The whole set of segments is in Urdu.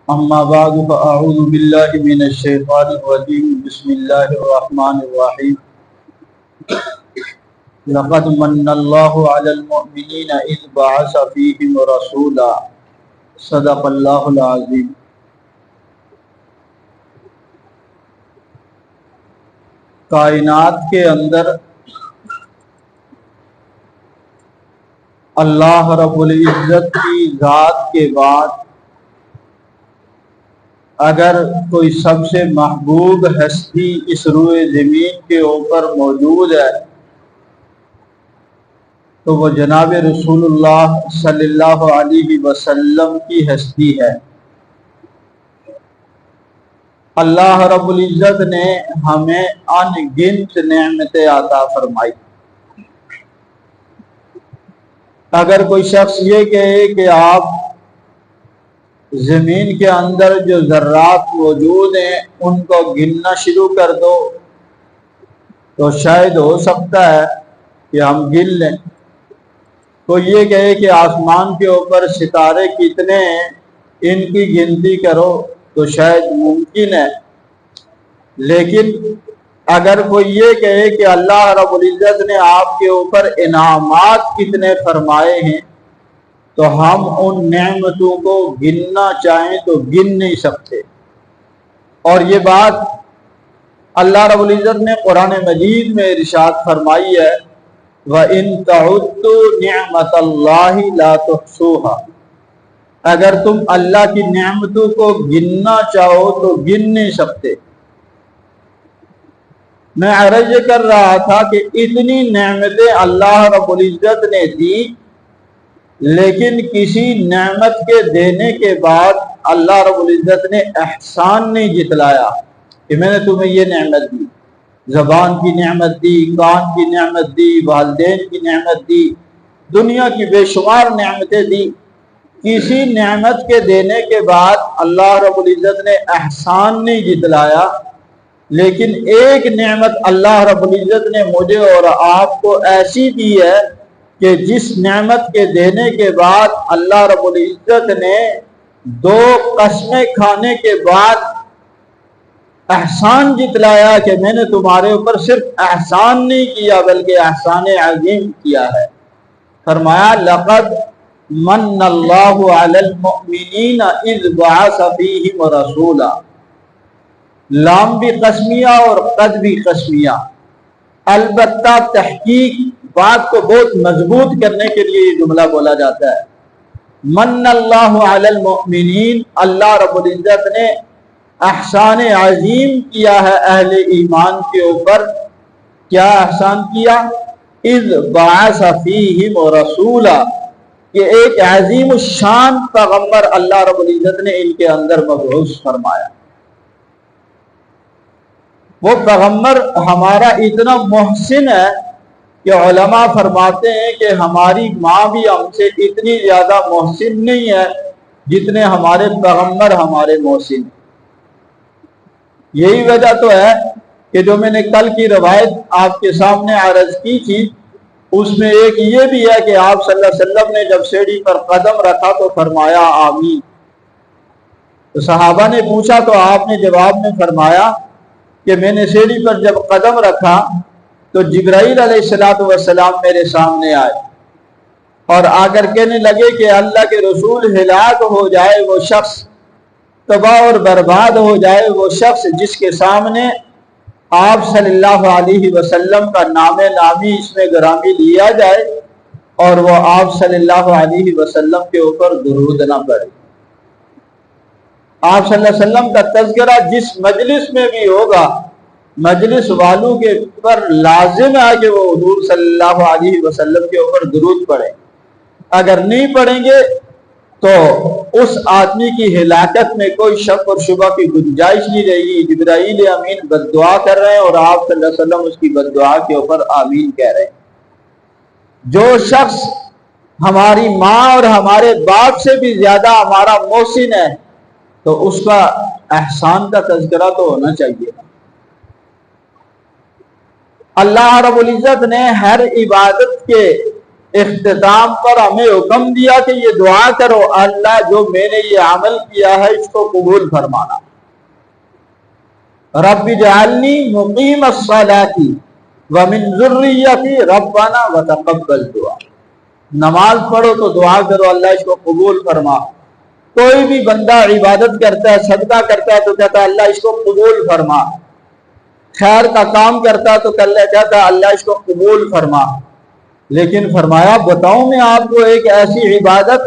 اما بعد فاعوذ باللہ من الشیطان الرجیم بسم اللہ الرحمن الرحیم لقد من اللہ علی المؤمنین اذ بعث فیہم رسولا صدق اللہ العظیم۔ کائنات کے اندر اللہ رب العزت کی ذات کے بعد اگر کوئی سب سے محبوب ہستی اس روئے زمین کے اوپر موجود ہے تو وہ جناب رسول اللہ صلی اللہ علیہ وسلم کی ہستی ہے۔ اللہ رب العزت نے ہمیں ان گنت نعمتیں عطا فرمائی۔ اگر کوئی شخص یہ کہے کہ آپ زمین کے اندر جو ذرات موجود ہیں ان کو گننا شروع کر دو تو شاید ہو سکتا ہے کہ ہم گن لیں۔ کوئی یہ کہے کہ آسمان کے اوپر ستارے کتنے ہیں ان کی گنتی کرو تو شاید ممکن ہے، لیکن اگر کوئی یہ کہے کہ اللہ رب العزت نے آپ کے اوپر انعامات کتنے فرمائے ہیں تو ہم ان نعمتوں کو گننا چاہیں تو گن نہیں سکتے۔ اور یہ بات اللہ رب العزت نے قرآن مجید میں ارشاد فرمائی ہے وَإِن تَعُدُّوا نِعْمَةَ اللَّهِ لَا تُحْصُوهَا، اگر تم اللہ کی نعمتوں کو گننا چاہو تو گن نہیں سکتے۔ میں عرض کر رہا تھا کہ اتنی نعمتیں اللہ رب العزت نے دی، لیکن کسی نعمت کے دینے کے بعد اللہ رب العزت نے احسان نہیں جتلایا کہ میں نے تمہیں یہ نعمت دی، زبان کی نعمت دی، کان کی نعمت دی، والدین کی نعمت دی، دنیا کی بے شمار نعمتیں دی۔ کسی نعمت کے دینے کے بعد اللہ رب العزت نے احسان نہیں جتلایا، لیکن ایک نعمت اللہ رب العزت نے مجھے اور آپ کو ایسی دی ہے کہ جس نعمت کے دینے کے بعد اللہ رب العزت نے دو قسمیں کھانے کے بعد احسان جتلایا کہ میں نے تمہارے اوپر صرف احسان نہیں کیا بلکہ احسان عظیم کیا ہے۔ فرمایا لقد من اللہ علی المؤمنین اذ بعث فیہم رسولا، لام بھی قسمیہ اور قد بھی قسمیہ، البتہ تحقیق بات کو بہت مضبوط کرنے کے لیے یہ جملہ بولا جاتا ہے۔ من اللہ علی المؤمنین، اللہ رب العزت نے احسان عظیم کیا ہے اہل ایمان کے اوپر۔ کیا احسان کیا؟ اذ بعث فیہم رسولا، کہ ایک عظیم الشان پیغمبر اللہ رب العزت نے ان کے اندر مبعوث فرمایا۔ وہ پیغمبر ہمارا اتنا محسن ہے کہ علماء فرماتے ہیں کہ ہماری ماں بھی ہم سے اتنی زیادہ محسن نہیں ہے جتنے ہمارے پیغمبر ہمارے محسن۔ یہی وجہ تو ہے کہ جو میں نے کل کی روایت آپ کے سامنے عرض کی تھی اس میں ایک یہ بھی ہے کہ آپ صلی اللہ علیہ وسلم نے جب سیڑھی پر قدم رکھا تو فرمایا آمین۔ تو صحابہ نے پوچھا تو آپ نے جواب میں فرمایا کہ میں نے سیڑھی پر جب قدم رکھا تو جبرائیل علیہ السلام میرے سامنے آئے اور آ کر کہنے لگے کہ اللہ کے رسول ہلاک ہو جائے وہ شخص، تباہ اور برباد ہو جائے وہ شخص جس کے سامنے آپ صلی اللہ علیہ وسلم کا نام نامی اس میں گرامی لیا جائے اور وہ آپ صلی اللہ علیہ وسلم کے اوپر درود نہ پڑے۔ آپ صلی اللہ علیہ وسلم کا تذکرہ جس مجلس میں بھی ہوگا مجلس والوں کے پر لازم ہے کہ وہ حضور صلی اللہ علیہ وسلم کے اوپر درود پڑھیں۔ اگر نہیں پڑھیں گے تو اس آدمی کی ہلاکت میں کوئی شک اور شبہ کی گنجائش نہیں رہے گی۔ جبرائیل امین بد دعا کر رہے ہیں اور آپ صلی اللہ علیہ وسلم اس کی بد دعا کے اوپر آمین کہہ رہے ہیں۔ جو شخص ہماری ماں اور ہمارے باپ سے بھی زیادہ ہمارا محسن ہے تو اس کا احسان کا تذکرہ تو ہونا چاہیے۔ اللہ رب العزت نے ہر عبادت کے اختتام پر ہمیں حکم دیا کہ یہ دعا کرو، اللہ جو میں نے یہ عمل کیا ہے اس کو قبول فرمانا۔ رب اجعلنی مقیم الصلاۃ ومن ذریتی ربنا وتقبل دعا۔ نماز پڑھو تو دعا کرو اللہ اس کو قبول فرما۔ کوئی بھی بندہ عبادت کرتا ہے، صدقہ کرتا ہے تو کہتا ہے اللہ اس کو قبول فرما۔ خیر کا کام کرتا ہے تو کہتا ہے اللہ اس کو قبول فرما۔ لیکن فرمایا بتاؤں میں آپ کو ایک ایسی عبادت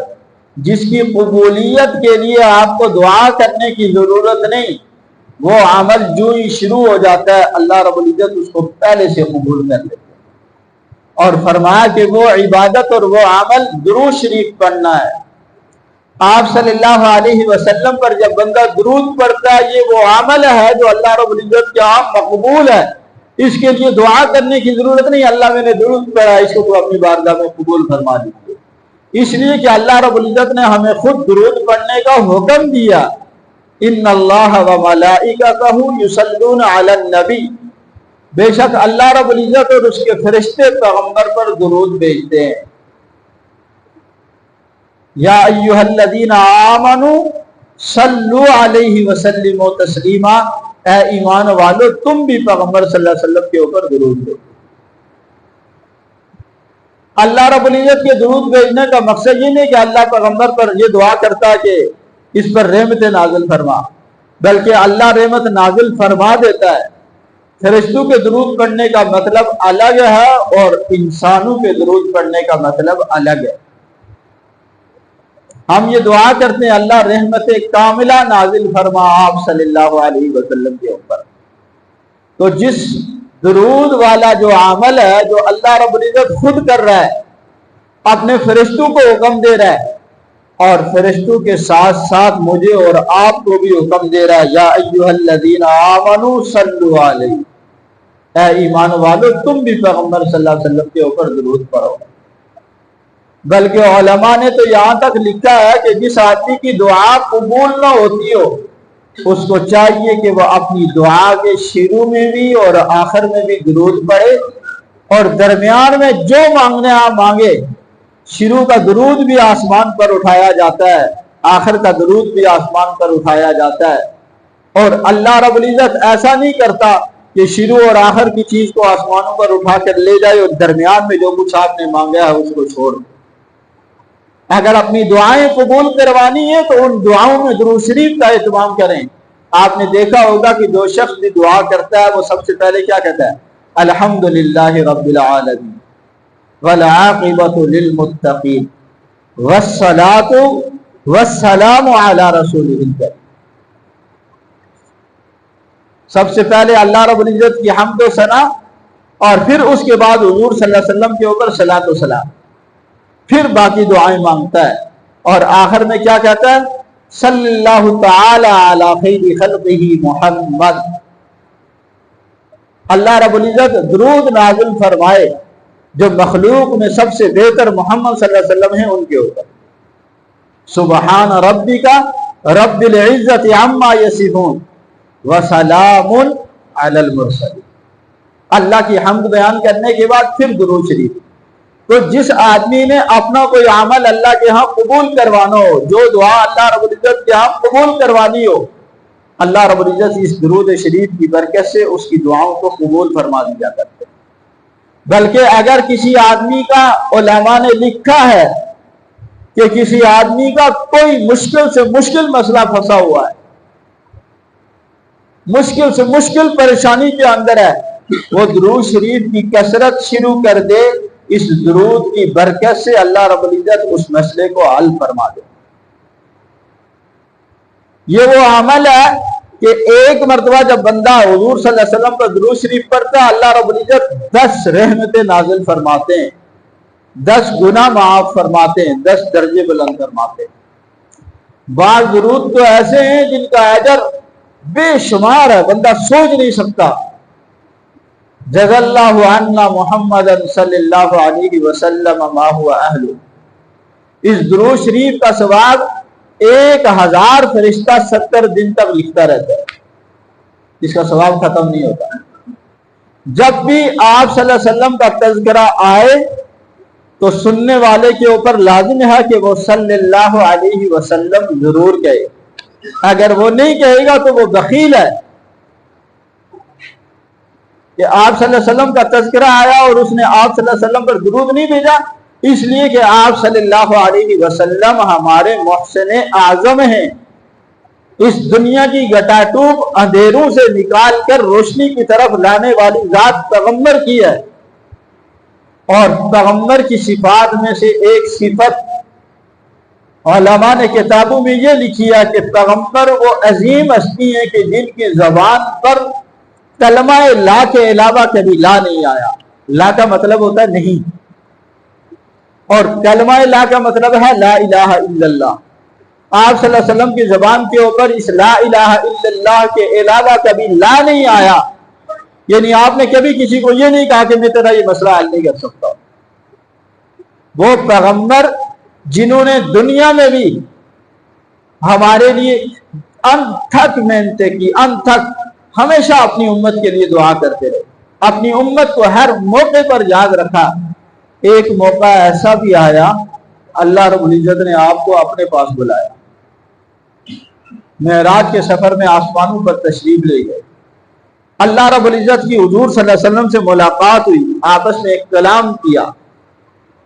جس کی قبولیت کے لیے آپ کو دعا کرنے کی ضرورت نہیں، وہ عمل جو ہی شروع ہو جاتا ہے اللہ رب العزت اس کو پہلے سے قبول کر لیتے ہیں۔ اور فرمایا کہ وہ عبادت اور وہ عمل درود شریف پڑھنا ہے۔ آپ صلی اللہ علیہ وسلم پر جب بندہ درود پڑھتا ہے یہ وہ عمل ہے جو اللہ رب العزت کے ہاں مقبول ہے، اس کے لیے دعا کرنے کی ضرورت نہیں، اللہ میں نے درود پڑھا اس کو تو اپنی بارگاہ میں قبول فرما دیجیے۔ اس لیے کہ اللہ رب العزت نے ہمیں خود درود پڑھنے کا حکم دیا، ان اللہ و ملائکتہ یصلون علی النبی، بے شک اللہ رب العزت اور اس کے فرشتے پیغمبر پر درود بھیجتے ہیں۔ یا ایھا الذین آمنوا صلوا علیہ وسلموا تسلیما، اے ایمان والو تم بھی پیغمبر صلی اللہ علیہ وسلم کے اوپر درود بھیجو۔ اللہ رب العزت کے درود بھیجنے کا مقصد یہ نہیں کہ اللہ پیغمبر پر یہ دعا کرتا کہ اس پر رحمت نازل فرما، بلکہ اللہ رحمت نازل فرما دیتا ہے۔ فرشتوں کے درود پڑھنے کا مطلب الگ ہے اور انسانوں کے درود پڑھنے کا مطلب الگ ہے۔ ہم یہ دعا کرتے ہیں اللہ رحمت کاملہ نازل فرما آپ صلی اللہ علیہ وسلم کے اوپر۔ تو جس درود والا جو عمل ہے جو اللہ رب العزت خود کر رہا ہے، اپنے فرشتوں کو حکم دے رہا ہے، اور فرشتوں کے ساتھ ساتھ مجھے اور آپ کو بھی حکم دے رہا ہے، یا ایھا الذین آمنوا صلوا علیہ، اے ایمان والو تم بھی پیغمبر صلی اللہ علیہ وسلم کے اوپر درود پڑھو۔ بلکہ علماء نے تو یہاں تک لکھا ہے کہ جس آدمی کی دعا قبول نہ ہوتی ہو اس کو چاہیے کہ وہ اپنی دعا کے شروع میں بھی اور آخر میں بھی درود پڑھے، اور درمیان میں جو مانگنے آپ مانگے۔ شروع کا درود بھی آسمان پر اٹھایا جاتا ہے، آخر کا درود بھی آسمان پر اٹھایا جاتا ہے، اور اللہ رب العزت ایسا نہیں کرتا کہ شروع اور آخر کی چیز کو آسمانوں پر اٹھا کر لے جائے اور درمیان میں جو کچھ آپ نے مانگا ہے اس کو چھوڑ دے۔ اگر اپنی دعائیں قبول کروانی ہے تو ان دعاؤں میں درود شریف کا اہتمام کریں۔ آپ نے دیکھا ہوگا کہ جو شخص بھی دعا کرتا ہے وہ سب سے پہلے کیا کہتا ہے؟ الحمدللہ رب العالمین والعاقبۃ للمتقین والصلاۃ والسلام علی رسولہ الکریم۔ سب سے پہلے اللہ رب العزت کی حمد و ثنا، اور پھر اس کے بعد حضور صلی اللہ علیہ وسلم کے اوپر صلاۃ و سلام، پھر باقی دعائیں مانگتا ہے، اور آخر میں کیا کہتا ہے؟ صلی اللہ تعالی علی خیر خلقہ محمد، اللہ رب العزت درود نازل فرمائے جو مخلوق میں سب سے بہتر محمد صلی اللہ علیہ وسلم ہیں ان کے اوپر۔ سبحان ربک رب العزت عما یصفون وسلام علی المرسلین۔ اللہ کی حمد بیان کرنے کے بعد پھر درود شریف۔ تو جس آدمی نے اپنا کوئی عمل اللہ کے ہاں قبول کروانا ہو، جو دعا اللہ رب العزت کے ہاں قبول کروانی ہو، اللہ رب العزت اس درود شریف کی برکت سے اس کی دعاؤں کو قبول فرما دیا کرتے ہیں۔ بلکہ اگر کسی آدمی کا علماء نے لکھا ہے کہ کسی آدمی کا کوئی مشکل سے مشکل مسئلہ پھنسا ہوا ہے، مشکل سے مشکل پریشانی کے اندر ہے، وہ درود شریف کی کثرت شروع کر دے، اس درود کی برکت سے اللہ رب العزت اس مسئلے کو حل فرما دے۔ یہ وہ عمل ہے کہ ایک مرتبہ جب بندہ حضور صلی اللہ علیہ وسلم پر درود شریف پڑھتا ہے، اللہ رب العزت 10 رحمتیں نازل فرماتے ہیں، 10 گناہ معاف فرماتے ہیں، 10 درجے بلند فرماتے ہیں۔ بعض درود تو ایسے ہیں جن کا اجر بے شمار ہے، بندہ سوچ نہیں سکتا۔ جزا اللہ عنا محمد صلی اللہ علیہ وسلم ما هو اہل، اس درود شریف کا ثواب 1000 فرشتہ 70 دن تک لکھتا رہتا ہے، اس کا ثواب ختم نہیں ہوتا۔ جب بھی آپ صلی اللہ علیہ وسلم کا تذکرہ آئے تو سننے والے کے اوپر لازم ہے کہ وہ صلی اللہ علیہ وسلم ضرور کہے. اگر وہ نہیں کہے گا تو وہ بخیل ہے کہ آپ صلی اللہ علیہ وسلم کا تذکرہ آیا اور اس نے آپ صلی اللہ علیہ وسلم پر درود نہیں بھیجا، اس لیے کہ آپ صلی اللہ علیہ وسلم ہمارے محسن اعظم ہیں. اس دنیا کی گٹاٹوب اندھیروں سے نکال کر روشنی کی طرف لانے والی ذات پیغمبر کی ہے. اور پیغمبر کی صفات میں سے ایک صفت علماء نے کتابوں میں یہ لکھی ہے کہ پیغمبر وہ عظیم ہستی ہیں کہ جن کی زبان پر کلمہ لا کے علاوہ کبھی لا نہیں آیا. لا کا مطلب ہوتا ہے نہیں، اور کلمہ لا کا مطلب ہے لا الہ الا اللہ. آپ صلی اللہ علیہ وسلم کی زبان کے اوپر اس لا الہ الا اللہ کے علاوہ کبھی لا نہیں آیا. یعنی آپ نے کبھی کسی کو یہ نہیں کہا کہ میں تیرا یہ مسئلہ حل نہیں کر سکتا. وہ پیغمبر جنہوں نے دنیا میں بھی ہمارے لیے انتھک محنتیں کی، انتھک ہمیشہ اپنی امت کے لیے دعا کرتے رہے، اپنی امت کو ہر موقع پر یاد رکھا. ایک موقع ایسا بھی آیا اللہ رب العزت نے آپ کو اپنے پاس بلایا، معراج کے سفر میں آسمانوں پر تشریف لے گئے. اللہ رب العزت کی حضور صلی اللہ علیہ وسلم سے ملاقات ہوئی، آپس میں ایک کلام کیا.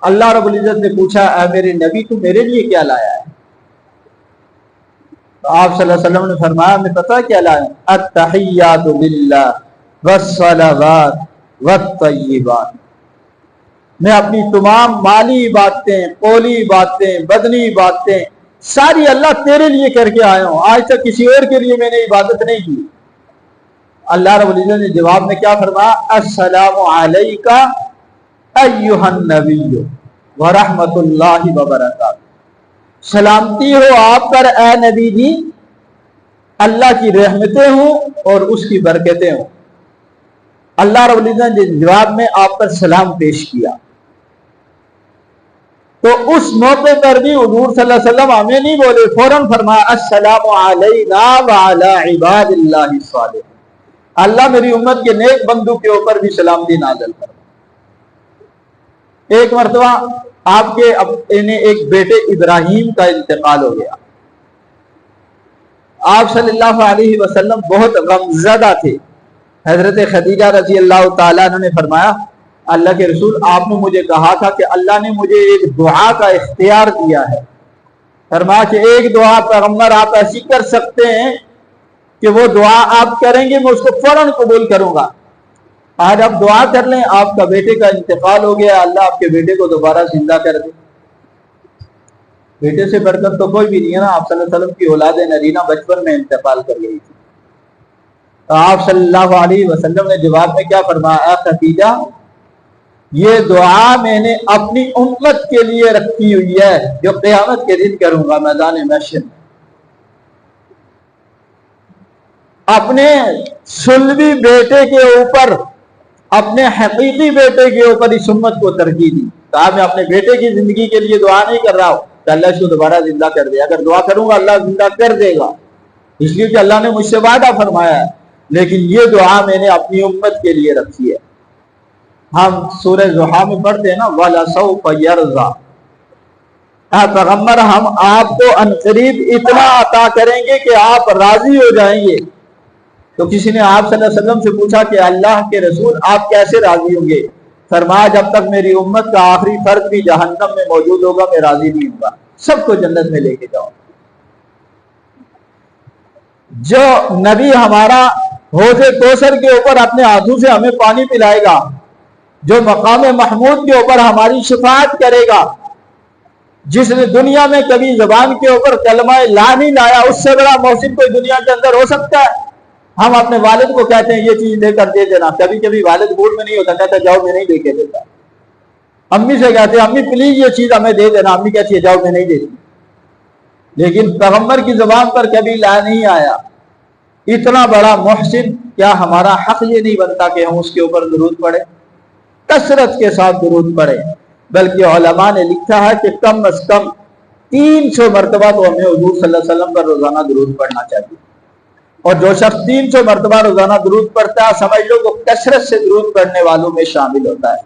اللہ رب العزت نے پوچھا اے میرے نبی تو میرے لیے کیا لایا ہے؟ تو آپ صلی اللہ علیہ وسلم نے فرمایا میں پتہ کیا لایا؟ التحیات للہ والصلوات والطیبات. میں اپنی تمام مالی عبادتیں، قولی عبادتیں، بدنی عبادتیں ساری اللہ تیرے لیے کر کے آیا ہوں. آج تک کسی اور کے لیے میں نے عبادت نہیں کی. اللہ رب العزت نے جواب میں کیا فرمایا؟ السلام علیکہ ایھا النبی ورحمۃ اللہ وبرکاتہ. سلامتی ہو آپ پر اے نبی جی، اللہ کی رحمتیں ہوں اور اس کی برکتیں ہوں. اللہ رب العزت نے جواب میں آپ پر سلام پیش کیا. تو اس موقع پر بھی حضور صلی اللہ علیہ وسلم ہمیں نہیں بولے، فوراً فرمایا السلام علینا وعلی عباد اللہ الصالحین. اللہ میری امت کے نیک بندوں کے اوپر بھی سلامتی نازل کر. ایک مرتبہ آپ کے ایک بیٹے ابراہیم کا انتقال ہو گیا. آپ صلی اللہ علیہ وسلم بہت غمزدہ تھے. حضرت خدیجہ رضی اللہ تعالیٰ عنہ نے فرمایا اللہ کے رسول آپ نے مجھے کہا تھا کہ اللہ نے مجھے ایک دعا کا اختیار دیا ہے. فرمایا کہ ایک دعا پیغمبر آپ ایسی کر سکتے ہیں کہ وہ دعا آپ کریں گے میں اس کو فوراً قبول کروں گا. آج آپ دعا کر لیں، آپ کا بیٹے کا انتقال ہو گیا، اللہ آپ کے بیٹے کو دوبارہ زندہ کر دے. بیٹے سے برکت تو کوئی بھی نہیں ہے نا. آپ صلی اللہ علیہ وسلم کی اولاد نرینہ بچپن میں انتقال کر گئی تھی. تو آپ صلی اللہ علیہ وسلم نے جواب میں کیا فرمایا؟ خدیجہ یہ دعا میں نے اپنی امت کے لیے رکھی ہوئی ہے جو قیامت کے دن کروں گا میدان محشر میں. اپنے سلبی بیٹے کے اوپر، اپنے حقیقی بیٹے کے اوپر اس امت کو ترجیح دی. کہا میں اپنے بیٹے کی زندگی کے لیے دعا نہیں کر رہا ہوں کہ اللہ اس کو دوبارہ زندہ کر دے. اگر دعا کروں گا اللہ زندہ کر دے گا، اس لیے کہ اللہ نے مجھ سے وعدہ فرمایا ہے. لیکن یہ دعا میں نے اپنی امت کے لیے رکھی ہے. ہم سورہ ضحیٰ میں پڑھتے ہیں نا وَلَسَوْفَ يَرْضَىٰ. اے پیغمبر ہم آپ کو عنقریب اتنا عطا کریں گے کہ آپ راضی ہو جائیں گے. تو کسی نے آپ صلی اللہ علیہ وسلم سے پوچھا کہ اللہ کے رسول آپ کیسے راضی ہوں گے؟ فرمایا جب تک میری امت کا آخری فرد بھی جہنم میں موجود ہوگا میں راضی نہیں ہوں گا. سب کو جنت میں لے کے جاؤں. جو نبی ہمارا حوض کوثر کے اوپر اپنے ہاتھوں سے ہمیں پانی پلائے گا، جو مقام محمود کے اوپر ہماری شفاعت کرے گا، جس نے دنیا میں کبھی زبان کے اوپر کلمہ لا نہیں لایا، اس سے بڑا محسن کوئی دنیا کے اندر ہو سکتا ہے؟ ہم اپنے والد کو کہتے ہیں یہ چیز لے کر دے دینا. کبھی کبھی والد موڈ میں نہیں ہوتا، کہتا جاؤ میں نہیں دے کے دیتا. امی سے کہتے ہیں امی پلیز یہ چیز ہمیں دے دینا. امی کہتی ہے جاؤ میں نہیں دیتی. لیکن پیغمبر کی زبان پر کبھی لا نہیں آیا. اتنا بڑا محسن، کیا ہمارا حق یہ نہیں بنتا کہ ہم اس کے اوپر درود پڑھیں، کثرت کے ساتھ درود پڑھیں؟ بلکہ علماء نے لکھا ہے کہ کم از کم 300 مرتبہ تو ہمیں حضور صلی اللہ علیہ وسلم پر روزانہ درود پڑھنا چاہیے. اور جو شخص 300 مرتبہ روزانہ درود پڑھتا ہے سمجھ لو وہ کثرت سے درود پڑھنے والوں میں شامل ہوتا ہے.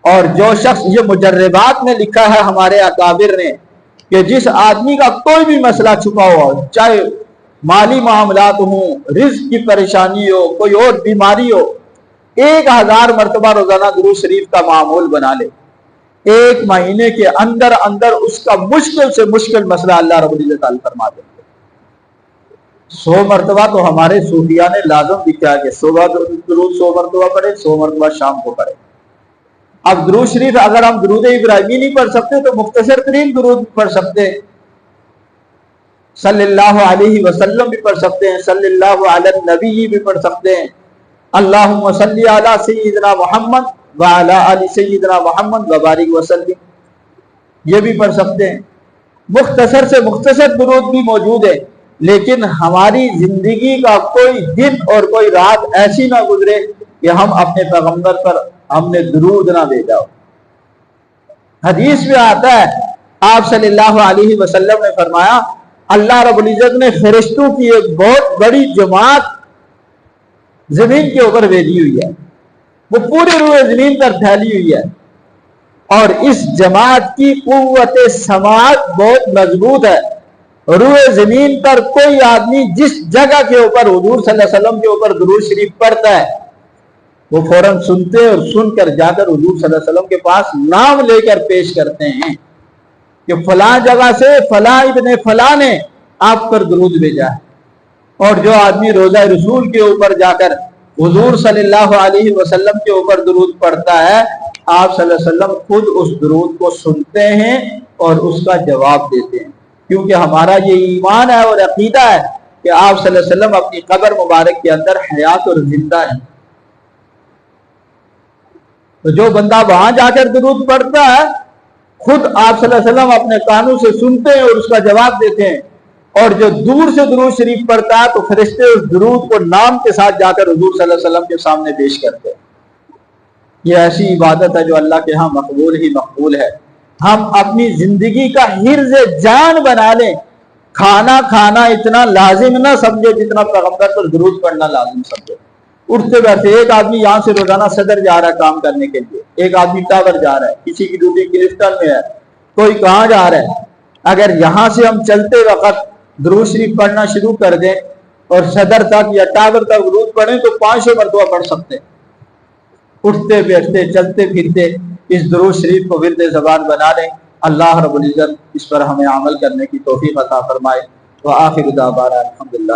اور جو شخص یہ مجربات میں لکھا ہے ہمارے اکابر نے کہ جس آدمی کا کوئی بھی مسئلہ چھپا ہوا ہو، چاہے مالی معاملات ہوں، رزق کی پریشانی ہو، کوئی اور بیماری ہو، 1000 مرتبہ روزانہ درود شریف کا معمول بنا لے، 1 مہینے کے اندر اندر اس کا مشکل سے مشکل مسئلہ اللہ رب العزت حل فرما دے۔ 100 مرتبہ تو ہمارے صوفیاء نے لازم بھی کیا کہ صبح درود 100 مرتبہ پڑھے، 100 مرتبہ شام کو پڑھے۔ اب درود شریف اگر ہم درود ابراہیمی نہیں پڑھ سکتے تو مختصر ترین درود پڑھ سکتے ہیں، صلی اللہ علیہ وسلم بھی پڑھ سکتے ہیں، صلی اللہ علی النبی بھی پڑھ سکتے ہیں، اللہم صلی علی سیدنا محمد وعلی آل سیدنا محمد وبارک وسلم، یہ بھی پڑھ سکتے ہیں۔ مختصر سے مختصر درود بھی موجود ہے، لیکن ہماری زندگی کا کوئی دن اور کوئی رات ایسی نہ گزرے کہ ہم اپنے پیغمبر پر ہم نے درود نہ بھیجا ہو۔ حدیث میں آتا ہے، آپ صلی اللہ علیہ وسلم نے فرمایا اللہ رب العزت نے فرشتوں کی ایک بہت بڑی جماعت زمین کے اوپر بھیجی ہوئی ہے، وہ پوری روئے زمین پر پھیلی ہوئی ہے، اور اس جماعت کی قوت سماعت بہت مضبوط ہے۔ روئے زمین پر کوئی آدمی جس جگہ کے اوپر حضور صلی اللہ علیہ وسلم کے اوپر درود شریف پڑھتا ہے، وہ فوراً سنتے اور سن کر جا کر حضور صلی اللہ علیہ وسلم کے پاس نام لے کر پیش کرتے ہیں کہ فلاں جگہ سے فلاں ابن فلاں نے آپ پر درود بھیجا ہے۔ اور جو آدمی روضہ رسول کے اوپر جا کر حضور صلی اللہ علیہ وسلم کے اوپر درود پڑھتا ہے، آپ صلی اللہ علیہ وسلم خود اس درود کو سنتے ہیں اور اس کا جواب دیتے ہیں، کیونکہ ہمارا یہ ایمان ہے اور عقیدہ ہے کہ آپ صلی اللہ علیہ وسلم اپنی قبر مبارک کے اندر حیات اور زندہ ہیں۔ تو جو بندہ وہاں جا کر درود پڑھتا ہے، خود آپ صلی اللہ علیہ وسلم اپنے کانوں سے سنتے ہیں اور اس کا جواب دیتے ہیں، اور جو دور سے درود شریف پڑھتا ہے تو فرشتے اس درود کو نام کے ساتھ جا کر حضور صلی اللہ علیہ وسلم کے سامنے پیش کرتے ہیں۔ یہ ایسی عبادت ہے جو اللہ کے ہاں مقبول ہی مقبول ہے۔ ہم اپنی زندگی کا حرز جان بنا لیں، کھانا کھانا اتنا لازم نہ سمجھے جتنا پیغمبر پر درود پڑھنا لازم سمجھے۔ اٹھتے بیٹھتے ایک آدمی یہاں سے روزانہ صدر جا رہا ہے کام کرنے کے لیے، ایک آدمی ٹاور جا رہا ہے، کسی کی ڈیوٹی کلفٹن میں ہے، کوئی کہاں جا رہا ہے، اگر یہاں سے ہم چلتے وقت درود شریف پڑھنا شروع کر دیں اور صدر تک یا ٹاور تک درود پڑھیں تو 500 مرتبہ پڑھ سکتے ہیں۔ اٹھتے بیٹھتے چلتے پھرتے اس درود شریف کو ورد زبان بنا لیں۔ اللہ رب العزت اس پر ہمیں عمل کرنے کی توفیق عطا فرمائے۔ وآخر دعوانا الحمدللہ۔